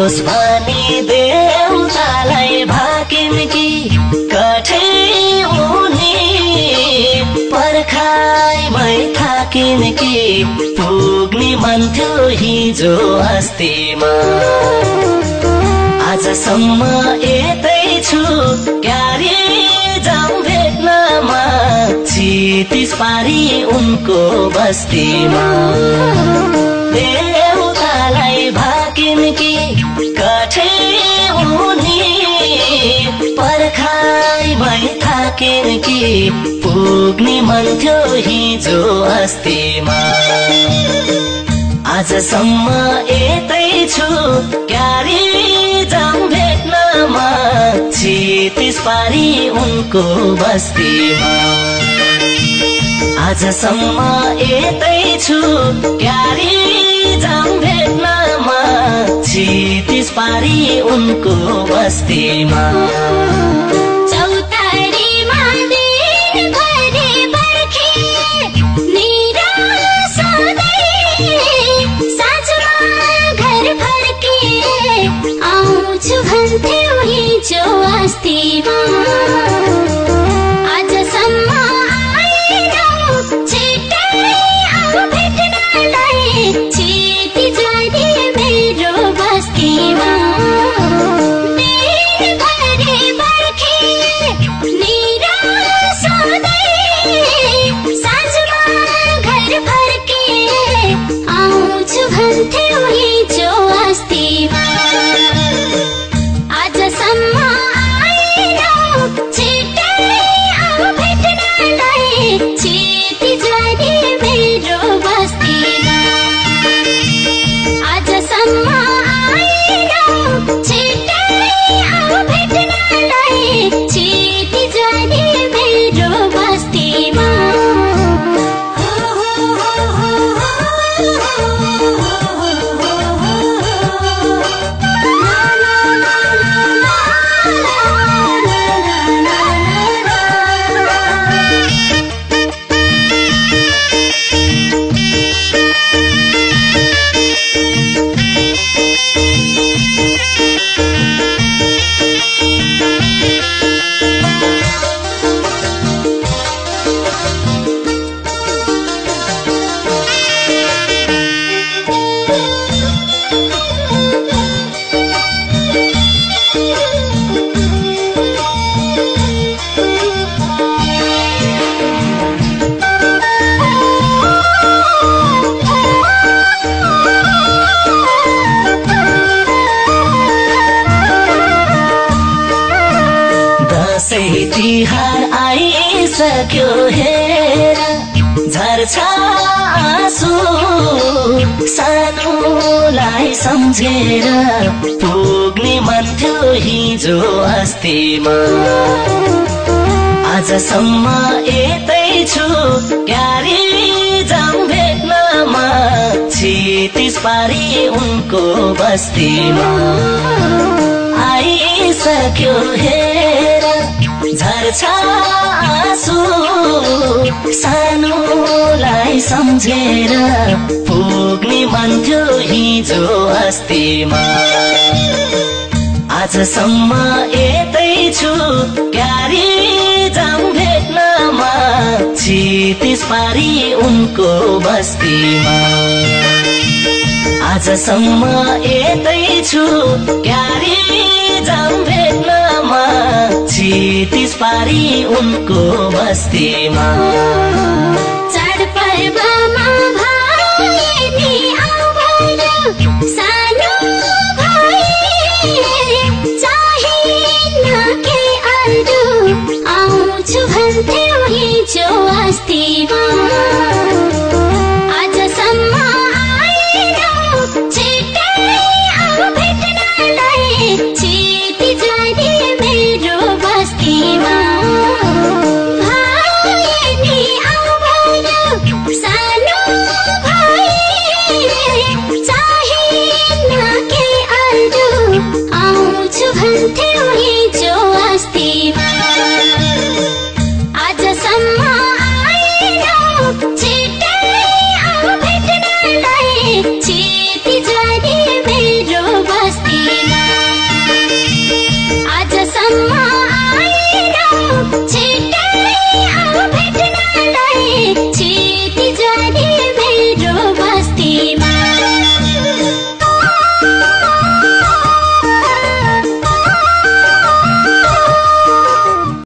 होस् भनी देउतालाई भाकिन् कि कठै उनी पर्खाइमै थाकिन् कि पुग्ने मन थियो हिजो अस्तिमा आजसम्म यतै छु क्यारे जाउँ भेट्नमा क्षितिज पारी उनको बस्तीमा देउतालाई भाकिन् कि कठै उनी पर्खाइमै थाकिन् कि पुग्ने मन थियो हिजो अस्तिमा आजसम्म यतै छु क्यारे जाउँ भेट्नमा क्षितिज पारी उनको बस्तीमा आजसम्म यतै छु क्यारे जाउँ भेट्नमा क्षितिज पारी उनको बस्तीमा भन्थ्यौ हिजो अस्तिमा आजसम्म आएनौ छिट्टै आऊ भेट्नलाई क्षितिज पारी मेरो बस्तीमा दिनभरि पर्खे निराश हुँदै साँझमा घर फर्के आउँछु भन्थ्यौ हिजो अस्तिमा तिहार आइसक्यो हेर झर्छ आँसु सानोलाई सम्झेर पुग्ने मन थियो हिजो अस्तिमा आजसम्म यतै छु क्यारे जाउँ भेट्नमा क्षितिज पारी उनको बस्तीमा आइसक्यो हेर झर्छ आँसु सानोलाई सम्झेर पुग्ने मन थियो हिजो अस्तिमा आजसम्म यतै छु क्यारे जाउँ भेट्नमा क्षितिज पारी उनको बस्तीमा आजसम्म यतै छु क्यारे जाउँ भेट्नमा क्षितिज पारी उनको बस्तीमा चाडपर्वमा भाइ नि आऊ भन